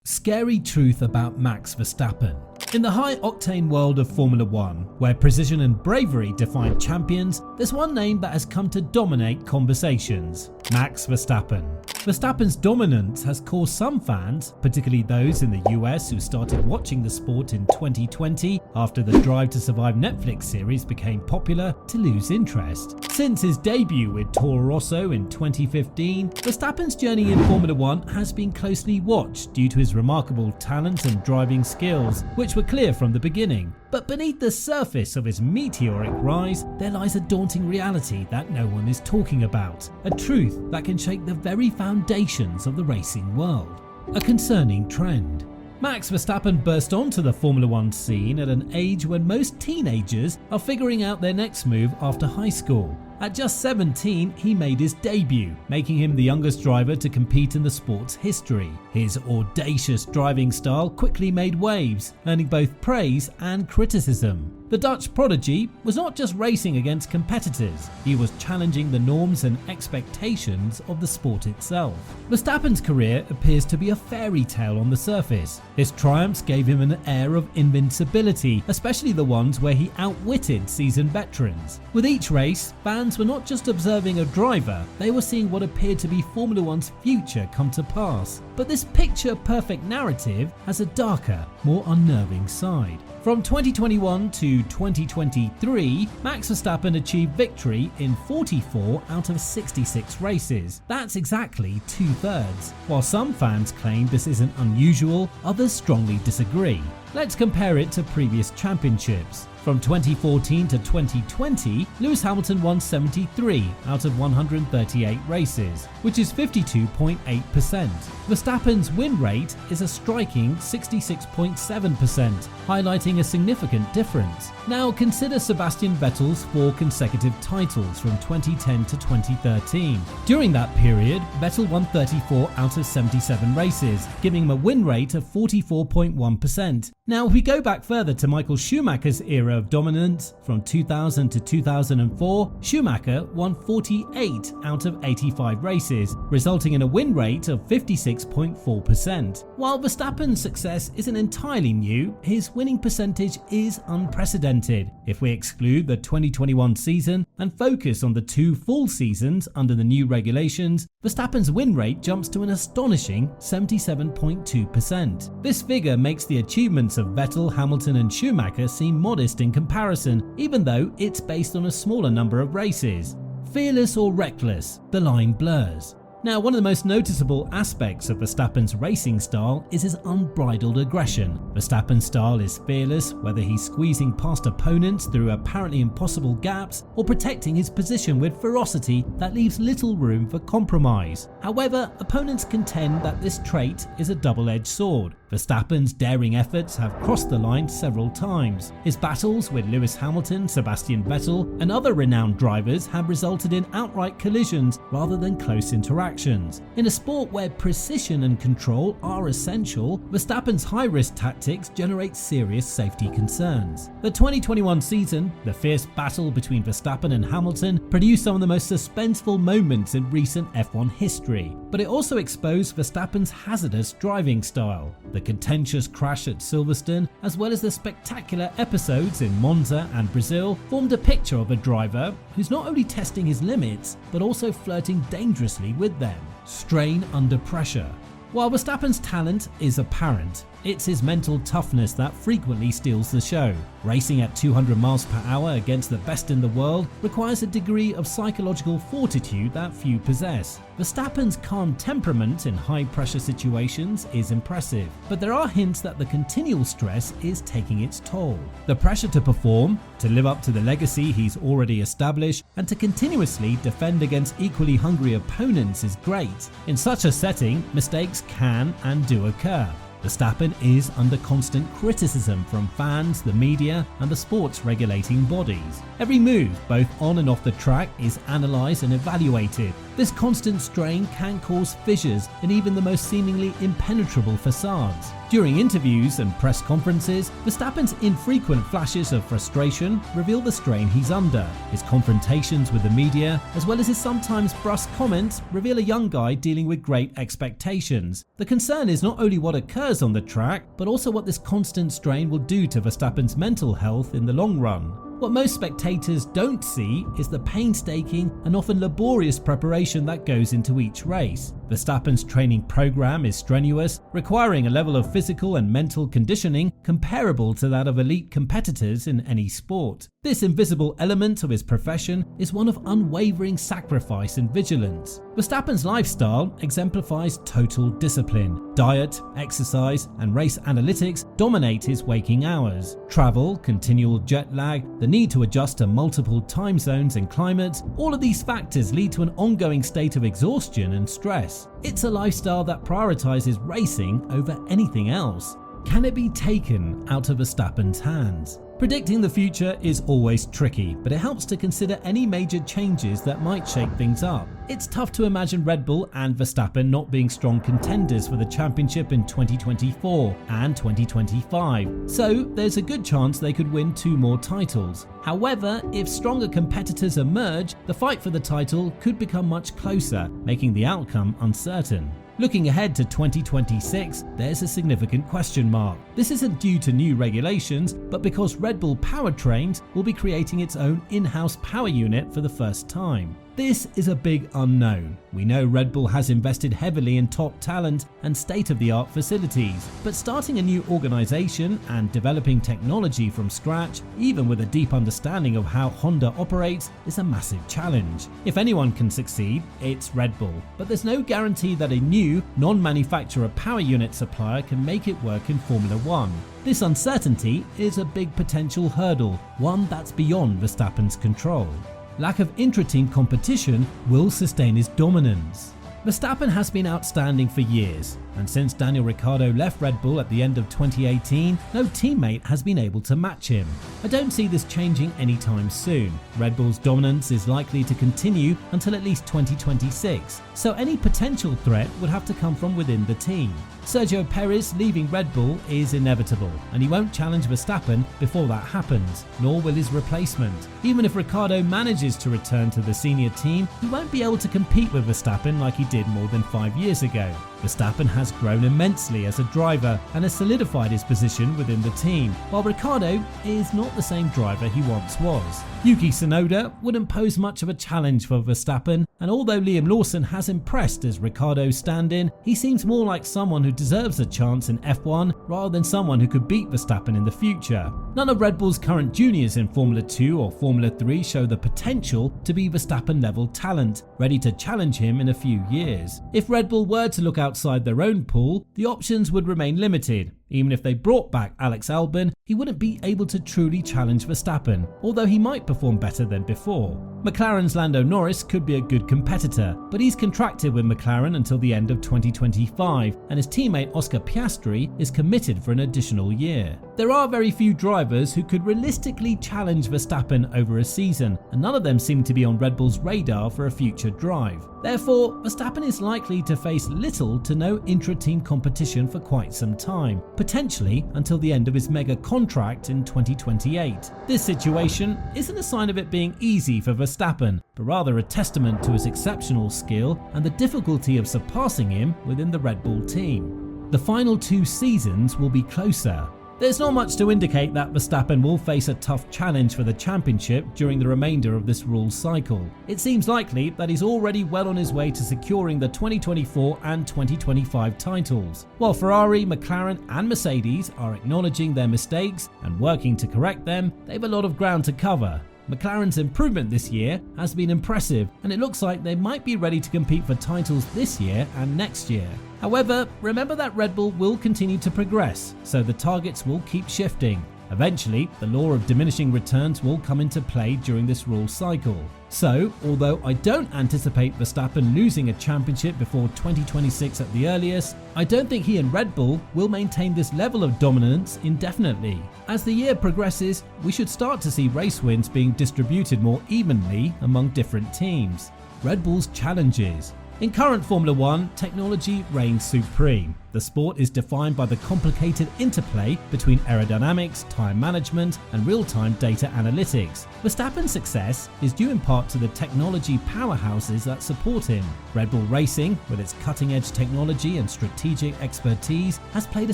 Scary truth about Max Verstappen. In the high-octane world of Formula 1, where precision and bravery define champions, there's one name that has come to dominate conversations: Max Verstappen. Verstappen's dominance has caused some fans, particularly those in the US who started watching the sport in 2020 after the Drive to Survive Netflix series became popular, to lose interest. Since his debut with Toro Rosso in 2015, Verstappen's journey in Formula 1 has been closely watched due to his remarkable talent and driving skills, which were clear from the beginning. But beneath the surface of his meteoric rise, there lies a daunting reality that no one is talking about, a truth that can shake the very foundations of the racing world. A concerning trend. Max Verstappen burst onto the Formula 1 scene at an age when most teenagers are figuring out their next move after high school. At just 17, he made his debut, making him the youngest driver to compete in the sport's history. His audacious driving style quickly made waves, earning both praise and criticism. The Dutch prodigy was not just racing against competitors, he was challenging the norms and expectations of the sport itself. Verstappen's career appears to be a fairy tale on the surface. His triumphs gave him an air of invincibility, especially the ones where he outwitted seasoned veterans. With each race, fans were not just observing a driver, they were seeing what appeared to be Formula 1's future come to pass. But this picture-perfect narrative has a darker, more unnerving side. From 2021 to 2023, Max Verstappen achieved victory in 44 out of 66 races. That's exactly 2/3. While some fans claim this isn't unusual, others strongly disagree. Let's compare it to previous championships. From 2014 to 2020, Lewis Hamilton won 73 out of 138 races, which is 52.8%. Verstappen's win rate is a striking 66.7%, highlighting a significant difference. Now consider Sebastian Vettel's 4 consecutive titles from 2010 to 2013. During that period, Vettel won 34 out of 77 races, giving him a win rate of 44.1%. Now, if we go back further to Michael Schumacher's era of dominance, from 2000 to 2004, Schumacher won 48 out of 85 races, resulting in a win rate of 56.4%. While Verstappen's success isn't entirely new, his winning percentage is unprecedented. If we exclude the 2021 season and focus on the 2 full seasons under the new regulations, Verstappen's win rate jumps to an astonishing 77.2%. This figure makes the achievements of Vettel, Hamilton and Schumacher seem modest in comparison, even though it's based on a smaller number of races. Fearless or reckless, the line blurs. Now, one of the most noticeable aspects of Verstappen's racing style is his unbridled aggression. Verstappen's style is fearless, whether he's squeezing past opponents through apparently impossible gaps or protecting his position with ferocity that leaves little room for compromise. However, opponents contend that this trait is a double-edged sword. Verstappen's daring efforts have crossed the line several times. His battles with Lewis Hamilton, Sebastian Vettel and other renowned drivers have resulted in outright collisions rather than close interactions. In a sport where precision and control are essential, Verstappen's high-risk tactics generate serious safety concerns. The 2021 season, the fierce battle between Verstappen and Hamilton, produced some of the most suspenseful moments in recent F1 history, but it also exposed Verstappen's hazardous driving style. The contentious crash at Silverstone, as well as the spectacular episodes in Monza and Brazil, formed a picture of a driver who's not only testing his limits, but also flirting dangerously with them. Strain under pressure. While Verstappen's talent is apparent, it's his mental toughness that frequently steals the show. Racing at 200 miles per hour against the best in the world requires a degree of psychological fortitude that few possess. Verstappen's calm temperament in high-pressure situations is impressive, but there are hints that the continual stress is taking its toll. The pressure to perform, to live up to the legacy he's already established, and to continuously defend against equally hungry opponents is great. In such a setting, mistakes can and do occur. Verstappen is under constant criticism from fans, the media and the sport's regulating bodies. Every move, both on and off the track, is analysed and evaluated. This constant strain can cause fissures in even the most seemingly impenetrable facades. During interviews and press conferences, Verstappen's infrequent flashes of frustration reveal the strain he's under. His confrontations with the media, as well as his sometimes brusque comments, reveal a young guy dealing with great expectations. The concern is not only what occurs hours on the track, but also what this constant strain will do to Verstappen's mental health in the long run. What most spectators don't see is the painstaking and often laborious preparation that goes into each race. Verstappen's training program is strenuous, requiring a level of physical and mental conditioning comparable to that of elite competitors in any sport. This invisible element of his profession is one of unwavering sacrifice and vigilance. Verstappen's lifestyle exemplifies total discipline. Diet, exercise, and race analytics dominate his waking hours. Travel, continual jet lag, the need to adjust to multiple time zones and climates, all of these factors lead to an ongoing state of exhaustion and stress. It's a lifestyle that prioritizes racing over anything else. Can it be taken out of Verstappen's hands? Predicting the future is always tricky, but it helps to consider any major changes that might shake things up. It's tough to imagine Red Bull and Verstappen not being strong contenders for the championship in 2024 and 2025, so there's a good chance they could win 2 more titles. However, if stronger competitors emerge, the fight for the title could become much closer, making the outcome uncertain. Looking ahead to 2026, there's a significant question mark. This isn't due to new regulations, but because Red Bull Powertrains will be creating its own in-house power unit for the first time. This is a big unknown. We know Red Bull has invested heavily in top talent and state-of-the-art facilities, but starting a new organization and developing technology from scratch, even with a deep understanding of how Honda operates, is a massive challenge. If anyone can succeed, it's Red Bull, but there's no guarantee that a new, non-manufacturer power unit supplier can make it work in Formula 1. This uncertainty is a big potential hurdle, one that's beyond Verstappen's control. Lack of intra-team competition will sustain his dominance. Verstappen has been outstanding for years, and since Daniel Ricciardo left Red Bull at the end of 2018, no teammate has been able to match him. I don't see this changing anytime soon. Red Bull's dominance is likely to continue until at least 2026, so any potential threat would have to come from within the team. Sergio Perez leaving Red Bull is inevitable, and he won't challenge Verstappen before that happens, nor will his replacement. Even if Ricciardo manages to return to the senior team, he won't be able to compete with Verstappen like he did more than 5 years ago. Verstappen has grown immensely as a driver and has solidified his position within the team, while Ricciardo is not the same driver he once was. Yuki Tsunoda wouldn't pose much of a challenge for Verstappen, and although Liam Lawson has impressed as Ricciardo's stand-in, he seems more like someone who deserves a chance in F1 rather than someone who could beat Verstappen in the future. None of Red Bull's current juniors in Formula 2 or Formula 3 show the potential to be Verstappen-level talent, ready to challenge him in a few years. If Red Bull were to look outside their own pool, the options would remain limited. Even if they brought back Alex Albon, he wouldn't be able to truly challenge Verstappen, although he might perform better than before. McLaren's Lando Norris could be a good competitor, but he's contracted with McLaren until the end of 2025, and his teammate Oscar Piastri is committed for an additional year. There are very few drivers who could realistically challenge Verstappen over a season, and none of them seem to be on Red Bull's radar for a future drive. Therefore, Verstappen is likely to face little to no intra-team competition for quite some time, potentially until the end of his mega contract in 2028. This situation isn't a sign of it being easy for Verstappen, but rather a testament to his exceptional skill and the difficulty of surpassing him within the Red Bull team. The final 2 seasons will be closer. There's not much to indicate that Verstappen will face a tough challenge for the championship during the remainder of this rules cycle. It seems likely that he's already well on his way to securing the 2024 and 2025 titles. While Ferrari, McLaren and Mercedes are acknowledging their mistakes and working to correct them, they have a lot of ground to cover. McLaren's improvement this year has been impressive, and it looks like they might be ready to compete for titles this year and next year. However, remember that Red Bull will continue to progress, so the targets will keep shifting. Eventually, the law of diminishing returns will come into play during this rule cycle. So, although I don't anticipate Verstappen losing a championship before 2026 at the earliest, I don't think he and Red Bull will maintain this level of dominance indefinitely. As the year progresses, we should start to see race wins being distributed more evenly among different teams. Red Bull's challenges. In current Formula 1, technology reigns supreme. The sport is defined by the complicated interplay between aerodynamics, tyre management, and real-time data analytics. Verstappen's success is due in part to the technology powerhouses that support him. Red Bull Racing, with its cutting-edge technology and strategic expertise, has played a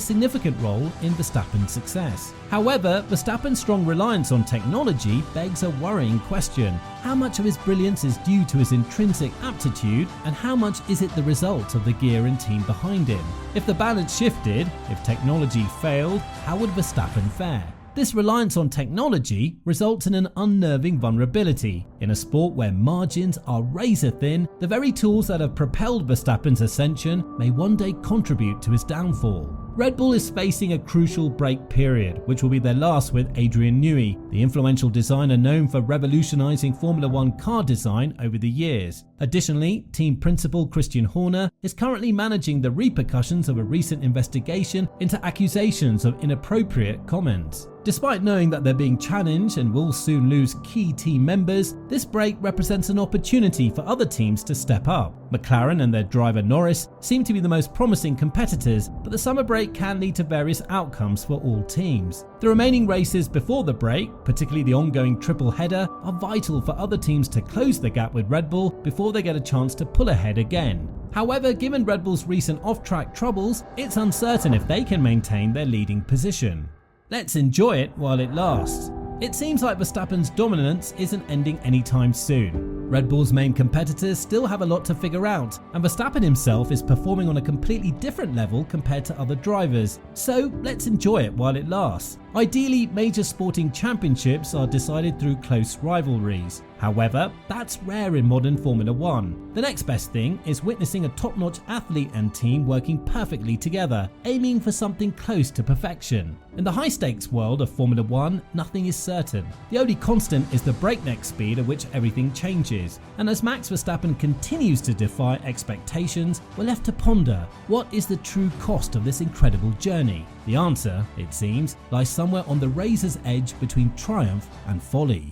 significant role in Verstappen's success. However, Verstappen's strong reliance on technology begs a worrying question. How much of his brilliance is due to his intrinsic aptitude, and how much is it the result of the gear and team behind him? If the balance shifted, if technology failed, how would Verstappen fare? This reliance on technology results in an unnerving vulnerability. In a sport where margins are razor thin, the very tools that have propelled Verstappen's ascension may one day contribute to his downfall. Red Bull is facing a crucial break period, which will be their last with Adrian Newey, the influential designer known for revolutionizing Formula 1 car design over the years. Additionally, team principal Christian Horner is currently managing the repercussions of a recent investigation into accusations of inappropriate comments. Despite knowing that they're being challenged and will soon lose key team members, this break represents an opportunity for other teams to step up. McLaren and their driver Norris seem to be the most promising competitors, but the summer break can lead to various outcomes for all teams. The remaining races before the break, particularly the ongoing triple header, are vital for other teams to close the gap with Red Bull before they get a chance to pull ahead again. However, given Red Bull's recent off-track troubles, it's uncertain if they can maintain their leading position. Let's enjoy it while it lasts. It seems like Verstappen's dominance isn't ending anytime soon. Red Bull's main competitors still have a lot to figure out, and Verstappen himself is performing on a completely different level compared to other drivers. So let's enjoy it while it lasts. Ideally, major sporting championships are decided through close rivalries. However, that's rare in modern Formula 1. The next best thing is witnessing a top-notch athlete and team working perfectly together, aiming for something close to perfection. In the high-stakes world of Formula 1, nothing is certain. The only constant is the breakneck speed at which everything changes. And as Max Verstappen continues to defy expectations, we're left to ponder, what is the true cost of this incredible journey? The answer, it seems, lies somewhere on the razor's edge between triumph and folly.